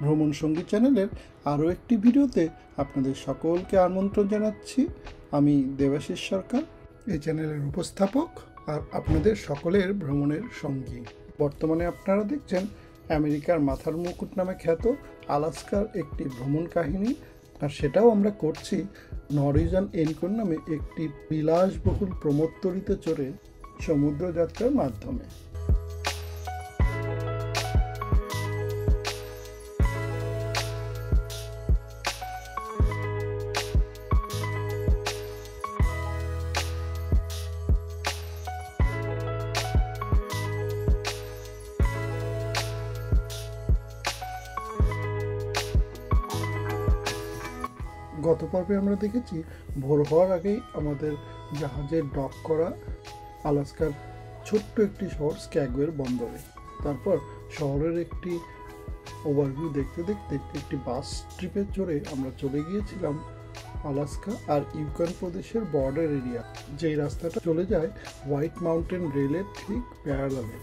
ভ্রমণ সঙ্গী চ্যানেলের আরও একটি ভিডিওতে আপনাদের সকলকে আমন্ত্রণ জানাচ্ছি। আমি দেবাশিস সরকার, এই চ্যানেলের উপস্থাপক আর আপনাদের সকলের ভ্রমণের সঙ্গী। বর্তমানে আপনারা দেখছেন আমেরিকার মাথার মুকুট নামে খ্যাত আলাস্কার একটি ভ্রমণ কাহিনী, আর সেটাও আমরা করছি নরওয়েজিয়ান এনকোর নামে একটি বিলাসবহুল প্রমোত্তরিতে চড়ে সমুদ্র যাত্রার মাধ্যমে। গত পর্বে আমরা দেখেছি ভোর হওয়ার আগেই আমাদের জাহাজের ডক করা আলাস্কার ছোট্ট একটি শহর স্ক্যাগওয়ের বন্দরে। তারপর শহরের একটি ওভারভিউ দেখতে দেখতে একটি বাস ট্রিপে চড়ে আমরা চলে গিয়েছিলাম আলাস্কা আর ইউকন প্রদেশের বর্ডার এরিয়া, যেই রাস্তাটা চলে যায় হোয়াইট মাউন্টেন রেলের ঠিক প্যারালালে।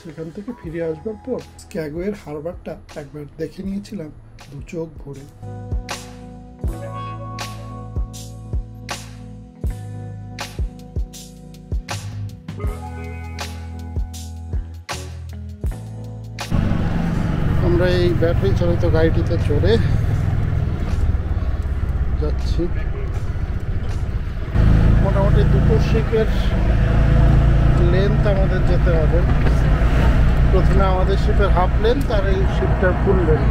সেখান থেকে ফিরে আসবার পর স্ক্যাগওয়ের হারবারটা একবার দেখে নিয়েছিলাম দু চোখ ভরে। আমরা এই ব্যাটারি চালিত গাড়িটিতে চড়ে যাচ্ছি। মোটামুটি 2 শিপের লেন্থ আমাদের যেতে হবে। প্রথমে আমাদের শিপের হাফ লেন্থ আর এই শিপটার ফুল লেন্থ।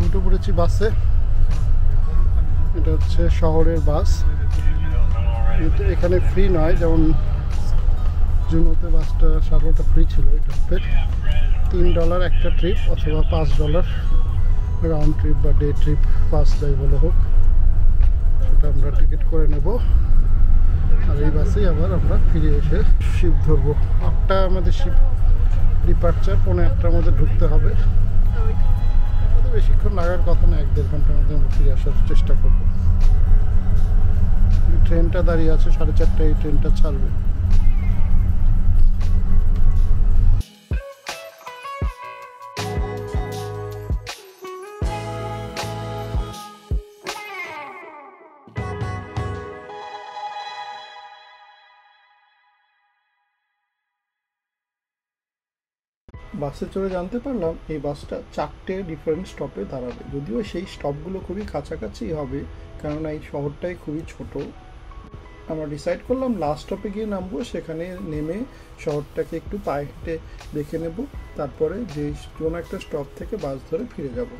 উঠে পড়েছি বাসে। এটা হচ্ছে শহরের বাস, কিন্তু এখানে ফ্রি নয়। যেমন জুনোতে বাসটা সারাটা ফ্রি ছিল, এটাতে $3 একটা ট্রিপ অথবা $5 রাউন্ড ট্রিপ বা ডে ট্রিপ, বাস যাই বলে হোক, সেটা আমরা টিকিট করে নেব। আর এই বাসেই আবার আমরা ফিরে এসে শিপ ধরবো। 8টা আমাদের শিপ ডিপার্চার, 8:15টার মধ্যে ঢুকতে হবে। বেশিক্ষণ লাগার কথা না, 1-1.5 ঘন্টার মধ্যে আমরা ফিরে আসার চেষ্টা করবো। ট্রেনটা দাঁড়িয়ে আছে 4:30টায়, এই ট্রেনটা ছাড়বে। বাসে চড়ে জানতে পারলাম এই বাসটা 4টে ডিফারেন্ট স্টপে দাঁড়াবে। যদিও সেই স্টপগুলো খুবই কাছাকাছি হবে, কেননা এই শহরটাই খুবই ছোট। আমরা ডিসাইড করলাম লাস্ট স্টপে গিয়ে নামবো, সেখানে নেমে শহরটাকে একটু পায়ে হেঁটে দেখে নেব, তারপরে যে কোনো একটা স্টপ থেকে বাস ধরে ফিরে যাব।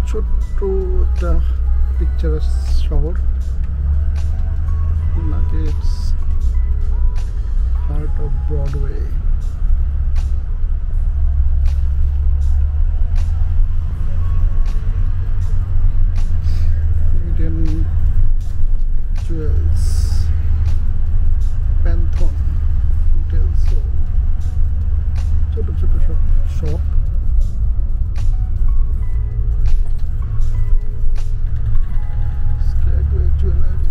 ছোট্ট একটা পিকচারাস শহর, জুয়েলস, প্যান্থন, ছোট ছোট সব শপ। জুয়েলারি,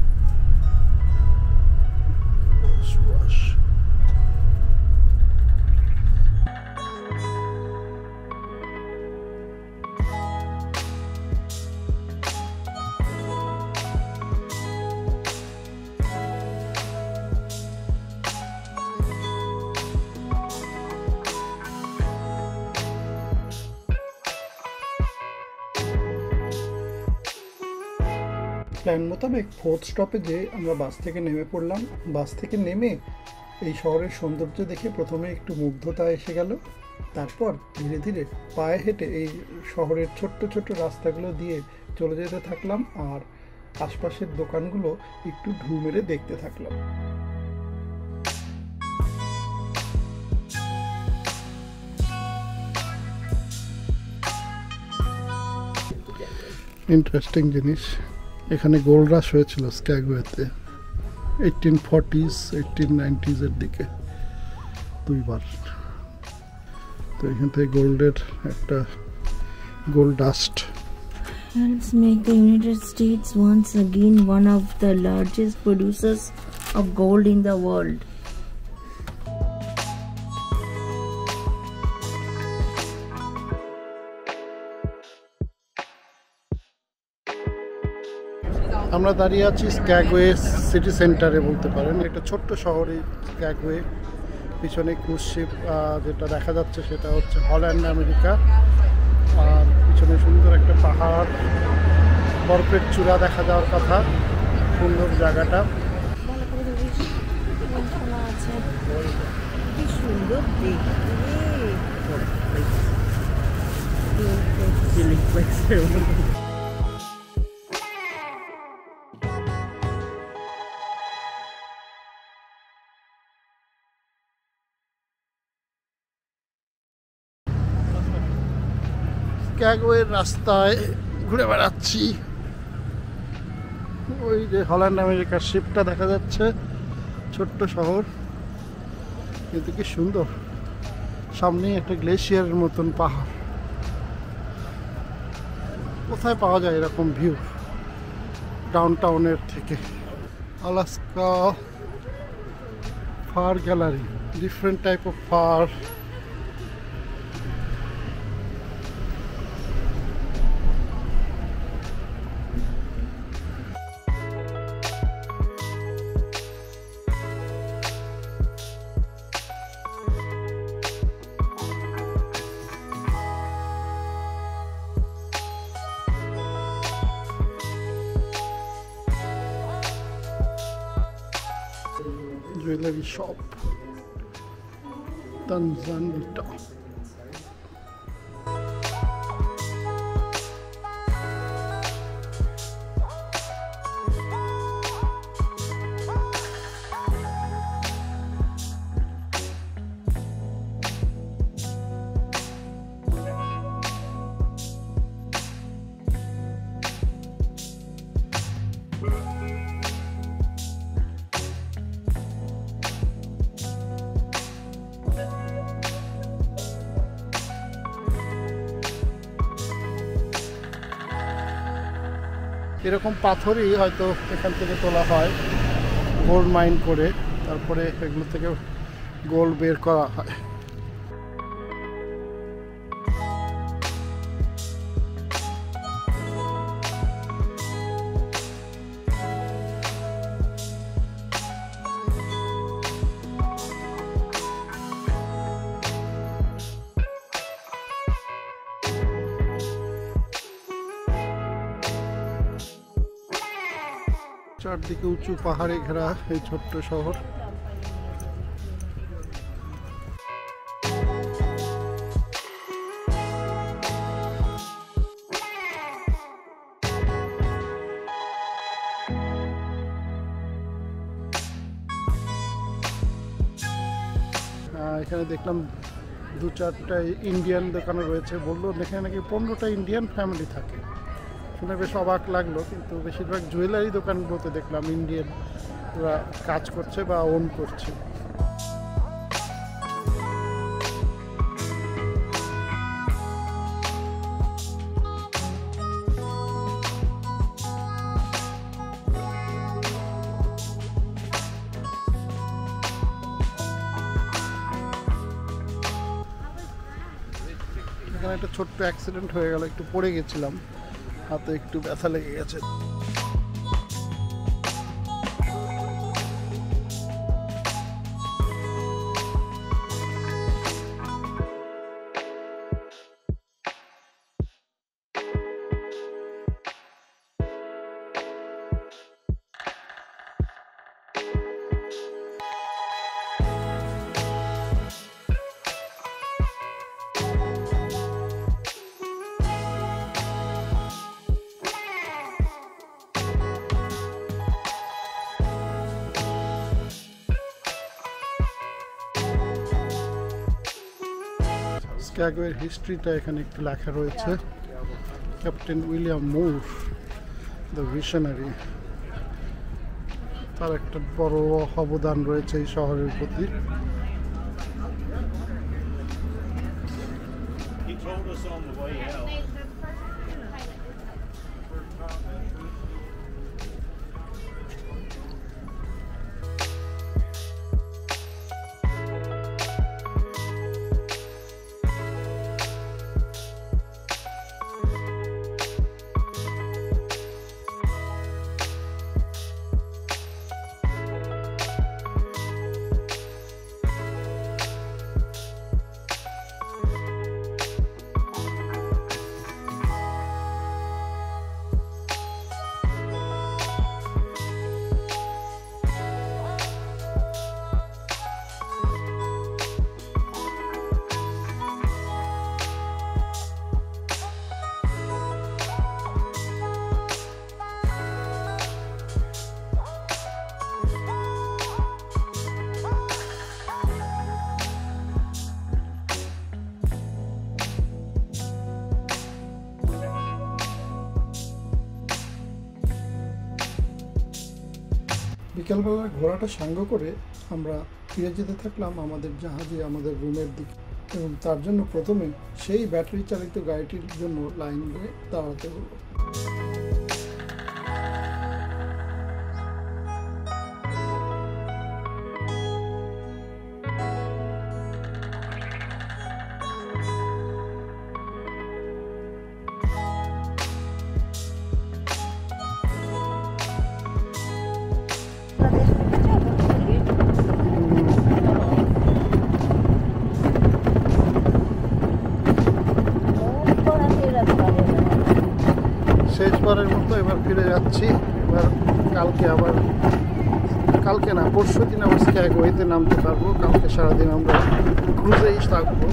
প্ল্যান মোতাবেক 4th স্টপেজে আমরা বাস থেকে নেমে পড়লাম। বাস থেকে নেমে এই শহরের সৌন্দর্য দেখে প্রথমে একটু মুগ্ধতা এসে গেল। তারপর ধীরে ধীরে পায়ে হেঁটে এই শহরের ছোট্ট ছোট্ট রাস্তাগুলো দিয়ে চলে যেতে থাকলাম আর আশপাশের দোকানগুলো একটু ঢু মেরে দেখতে থাকলাম। ইন্টারেস্টিং জিনিস, এখানে গোল্ড রাশ হয়েছিল স্ক্যাগওয়েতে 1840s 1890s এর দিকে দুইবার। তো এখান থেকে গোল্ডের একটা gold dust helps make the United States once again one of the largest producers of gold in the world. আমরা দাঁড়িয়ে আছি স্ক্যাগওয়ে সিটি সেন্টারে বলতে পারেন। একটা ছোট্ট শহরে স্ক্যাগওয়ে। পিছনে ক্রুজ শিপ যেটা দেখা যাচ্ছে সেটা হচ্ছে হল্যান্ড আমেরিকা। আর পিছনে সুন্দর একটা পাহাড়, বরফের চূড়া দেখা যাওয়ার কথা। সুন্দর জায়গাটা। স্ক্যাগওয়ের রাস্তায় ঘুরে বেড়াচ্ছি। ওই যে হল্যান্ড আমেরিকার শিপটা দেখা যাচ্ছে। ছোট্ট শহর কিন্তু কি সুন্দর। সামনেই একটা গ্লেশিয়ারের মতন পাহাড়। কোথায় পাওয়া যায় এরকম ভিউ ডাউনটাউনের থেকে? Alaska fur gallery, different type of fur. Jewellery shop, Tanzania. এরকম পাথরই হয়তো এখান থেকে তোলা হয় গোল্ড মাইন করে, তারপরে এগুলো থেকে গোল্ড বের করা হয়। চারদিকে উঁচু পাহাড়ে ঘেরা এই ছোট্ট শহর। এখানে দেখলাম 2-4টা ইন্ডিয়ান দোকানে রয়েছে। বললো এখানে নাকি 15টা ইন্ডিয়ান ফ্যামিলি থাকে। শুনে বেশ অবাক লাগলো, কিন্তু বেশিরভাগ জুয়েলারি দোকানগুলোতে দেখলাম ইন্ডিয়ানরা কাজ করছে বা ওন করছে। এখানে একটা ছোট্ট অ্যাক্সিডেন্ট হয়ে গেল, একটু পড়ে গেছিলাম, হাতে একটু ব্যথা লেগে গেছে। স্ক্যাগওয়ের হিস্ট্রিটা এখানে একটু লেখা রয়েছে। Captain William Moore, the visionary, তার একটা বড় অবদান রয়েছে এই শহরের প্রতি। বিকালবেলা ঘোড়াটা সাঙ্গ করে আমরা ফিরে যেতে থাকলাম আমাদের জাহাজে, আমাদের রুমের দিকে, এবং তার জন্য প্রথমে সেই ব্যাটারি চালিত গাড়িটির জন্য লাইন দিয়ে দাঁড়াতে হলো। শেষবারের মতো এবার ফিরে যাচ্ছি। এবার কালকে না, পরশু দিন আবার স্ক্যাগওয়েতে নামতে পারবো। কালকে সারাদিন আমরা ক্রুজেই থাকবো।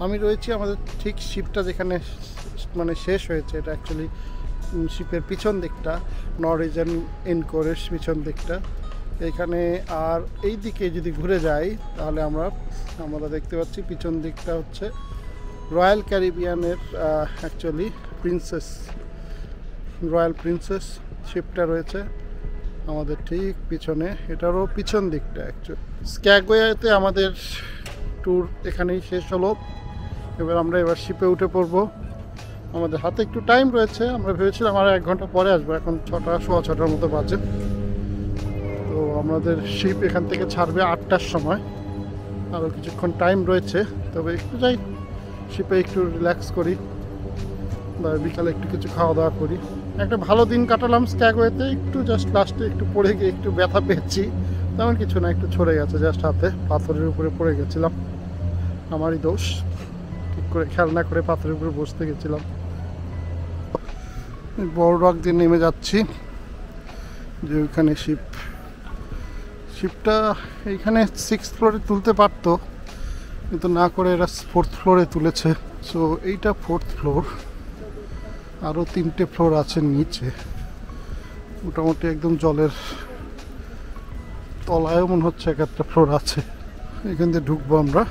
আমি রয়েছি আমাদের ঠিক শিপটা যেখানে মানে শেষ হয়েছে, এটা অ্যাকচুয়ালি শিপের পিছন দিকটা, নরওয়েজিয়ান এনকোরের পিছন দিকটা এখানে। আর এই দিকে যদি ঘুরে যাই তাহলে আমরা দেখতে পাচ্ছি পিছন দিকটা হচ্ছে রয়্যাল ক্যারিবিয়ানের অ্যাকচুয়ালি রয়্যাল প্রিন্সেস শিপটা রয়েছে আমাদের ঠিক পিছনে, এটারও পিছন দিকটা অ্যাকচুয়ালি। স্ক্যাগওয়েতে আমাদের ট্যুর এখানেই শেষ হলো। এবার শিপে উঠে পড়বো। আমাদের হাতে একটু টাইম রয়েছে, আমরা ভেবেছিলাম আর 1 ঘন্টা পরে আসবো, এখন 6:15 মতো বাজে। তো আমাদের শিপ এখান থেকে ছাড়বে 8টার সময়, আরও কিছুক্ষণ টাইম রয়েছে। তবে একটু যাই শিপে, একটু রিল্যাক্স করি বা বিকালে একটু কিছু খাওয়া দাওয়া করি। একটা ভালো দিন কাটালাম স্ক্যাগওয়েতে, একটু জাস্ট লাস্টে একটু পড়ে গিয়ে একটু ব্যথা পেয়েছি, তেমন কিছু না, একটু ছড়ে গেছে জাস্ট হাতে, পাথরের উপরে পড়ে গেছিলাম, আমারই দোষ। ঠিক করে খেয়াল না করে পাথরের উপরে বসতে গেছিলাম। বড় রক দিয়ে নেমে যাচ্ছি, যে ওইখানে শিপটা এইখানে 6th ফ্লোরে তুলতে পারতো, কিন্তু না করে এরা 4th ফ্লোরে তুলেছে। সো এইটা 4th ফ্লোর, আরও 3টে ফ্লোর আছে নিচে। মোটামুটি একদম জলের তলায়ও মনে হচ্ছে একটা ফ্লোর আছে। এখান দিয়ে ঢুকবো আমরা।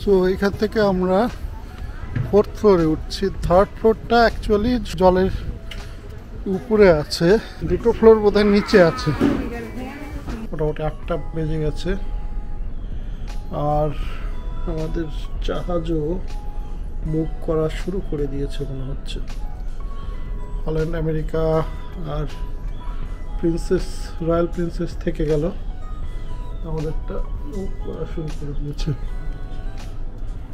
সো এইখান থেকে আমরা 4th ফ্লোরে উঠছি। 3rd ফ্লোরটা অ্যাকচুয়ালি জলের উপরে আছে, 2টো ফ্লোর বোধহয় নিচে আছে। মোটামুটি 8টা বেজে গেছে, আর আমাদের জাহাজও মুভ করা শুরু করে দিয়েছে মনে হচ্ছে। হল্যান্ড আমেরিকা আর রয়্যাল প্রিন্সেস থেকে গেল, আমাদেরটা মুভ করা শুরু করে দিয়েছে।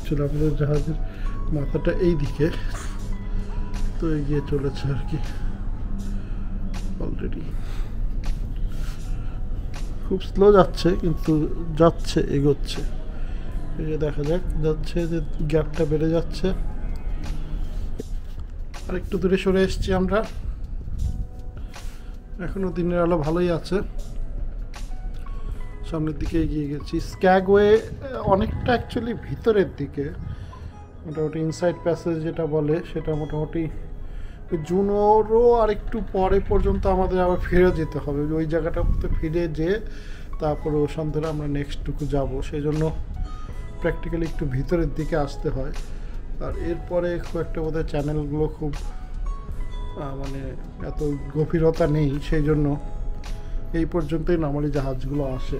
চলো, আমাদের জাহাজের মাথাটা এই দিকে, তো এগিয়ে চলেছে আর কি অলরেডি। খুব স্লো যাচ্ছে, কিন্তু যাচ্ছে, এগোচ্ছে। এই যে দেখা যাক, যাচ্ছে যে গ্যাপটা বেড়ে যাচ্ছে। আর একটু দূরে সরে এসেছি আমরা, এখনো দিনের আলো ভালোই আছে। সামনের দিকে এগিয়ে গেছি। স্ক্যাগওয়ে অনেকটা অ্যাকচুয়ালি ভিতরের দিকে, মোটামুটি ইনসাইড প্যাসেজ যেটা বলে, সেটা মোটামুটি জুনোরও আর একটু পরে পর্যন্ত আমাদের আবার ফিরে যেতে হবে। ওই জায়গাটাতে ফিরে যেয়ে তারপরে ওখান ধরে আমরা নেক্সটটুকু যাব, সেই জন্য প্র্যাকটিক্যালি একটু ভিতরের দিকে আসতে হয়। আর এরপরে খুব একটা বোধহয় চ্যানেলগুলো খুব মানে এত গভীরতা নেই, সেই জন্য এই পর্যন্তই নর্মালি জাহাজগুলো আসে।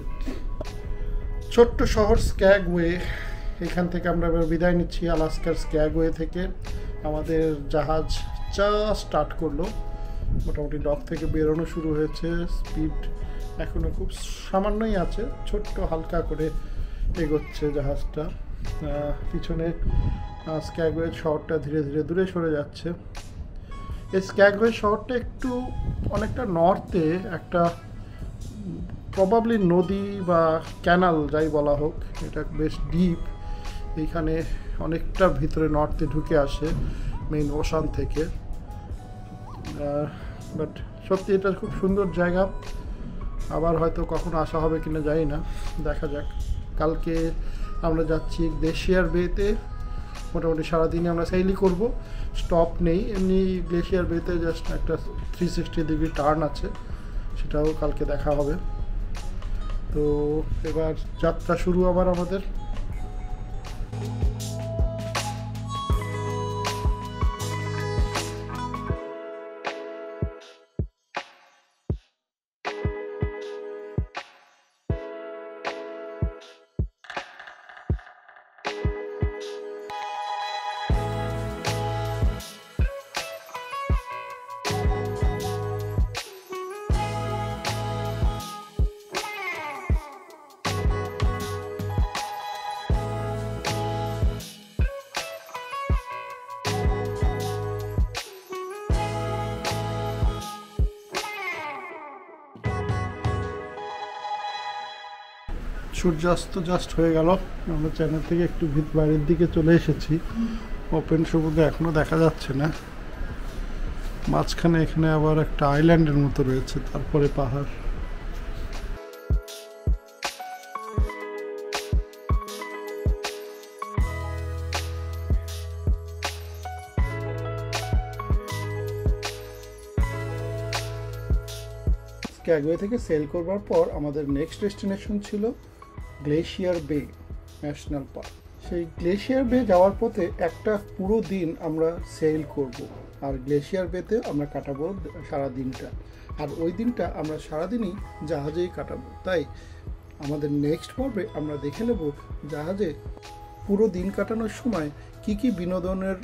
ছোট্ট শহর স্ক্যাগওয়ে, এখান থেকে আমরা বিদায় নিচ্ছি আলাস্কার স্ক্যাগওয়ে থেকে। আমাদের জাহাজ স্টার্ট করলো, মোটামুটি ডক থেকে বেরোনো শুরু হয়েছে। স্পিড এখনো খুব সামান্যই আছে, ছোট্ট হালকা করে এগোচ্ছে জাহাজটা। পিছনে স্ক্যাগওয়ে শহরটা ধীরে ধীরে দূরে সরে যাচ্ছে। এই স্ক্যাগওয়ে শহরটা একটু অনেকটা নর্থে, একটা প্রবাবলি নদী বা ক্যানাল যাই বলা হোক, এটা বেশ ডিপ। এইখানে অনেকটা ভিতরে নর্থে ঢুকে আসে মেইন ওশান থেকে। বাট সত্যি এটা খুব সুন্দর জায়গা, আবার হয়তো কখন আসা হবে কিনা জানি না, দেখা যাক। কালকে আমরা যাচ্ছি গ্লেশিয়ার বেতে, মোটামুটি সারাদিনে আমরা সেইলই করব, স্টপ নেই। এমনি গ্লেশিয়ার বেতে জাস্ট একটা 360 ডিগ্রি টার্ন আছে, সেটাও কালকে দেখা হবে। তো এবার যাত্রা শুরু আবার আমাদের। সূর্যাস্ত জাস্ট হয়ে গেল, আমরা চ্যানেল থেকে একটু বাইরের দিকে চলে এসেছি। ওপেন সমুদ্র এখনো দেখা যাচ্ছে না, মাঝখানে এখানে আবার একটা আইল্যান্ডের মতো রয়েছে, তারপরে পাহাড়। স্ক্যাগওয়ে থেকে সেল করবার পর আমাদের নেক্সট ডেস্টিনেশন ছিল গ্লেশিয়ার বে ন্যাশনাল পার্ক। সেই গ্লেশিয়ার বে যাওয়ার পথে একটা পুরো দিন আমরা সেল করব, আর গ্লেশিয়ার বেতে আমরা কাটাবো সারা দিনটা, আর ওই দিনটা আমরা সারাদিনই জাহাজেই কাটাবো। তাই আমাদের নেক্সট পর্বে আমরা দেখে নেব জাহাজে পুরো দিন কাটানোর সময় কি কি বিনোদনের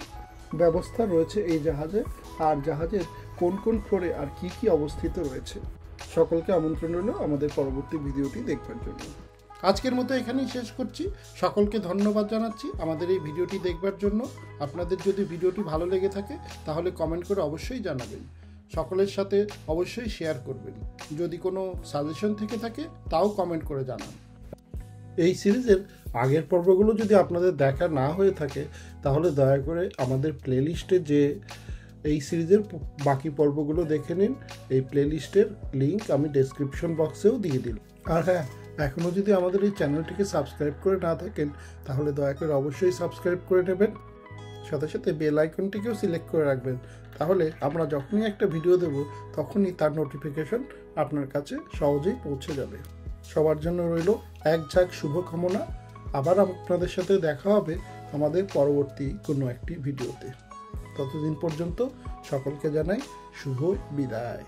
ব্যবস্থা রয়েছে এই জাহাজে, আর জাহাজের কোন কোন ফ্লোরে আর কি কি অবস্থিত রয়েছে। সকলকে আমন্ত্রণ রইল আমাদের পরবর্তী ভিডিওটি দেখবার জন্য। আজকের মতো এখানেই শেষ করছি। সকলকে ধন্যবাদ জানাচ্ছি আমাদের এই ভিডিওটি দেখবার জন্য। আপনাদের যদি ভিডিওটি ভালো লেগে থাকে তাহলে কমেন্ট করে অবশ্যই জানাবেন। সকলের সাথে অবশ্যই শেয়ার করবেন। যদি কোনো সাজেশন থেকে থাকে তাও কমেন্ট করে জানান। এই সিরিজের আগের পর্বগুলো যদি আপনাদের দেখা না হয়ে থাকে তাহলে দয়া করে আমাদের প্লেলিস্টে যে এই সিরিজের বাকি পর্বগুলো দেখে নিন। এই প্লেলিস্টের লিঙ্ক আমি ডেসক্রিপশন বক্সেও দিয়ে দিলাম। আর হ্যাঁ, এখনও যদি আমাদের এই চ্যানেলটিকে সাবস্ক্রাইব করে না থাকেন তাহলে দয়া করে অবশ্যই সাবস্ক্রাইব করে নেবেন। সাথে সাথে বেল আইকনটিকেও সিলেক্ট করে রাখবেন, তাহলে আমরা যখনই একটা ভিডিও দেব তখনই তার নোটিফিকেশন আপনার কাছে সহজেই পৌঁছে যাবে। সবার জন্য রইল এক ঝাঁক শুভকামনা। আবার আপনাদের সাথে দেখা হবে আমাদের পরবর্তী কোনো একটি ভিডিওতে। ততদিন পর্যন্ত সকলকে জানাই শুভ বিদায়।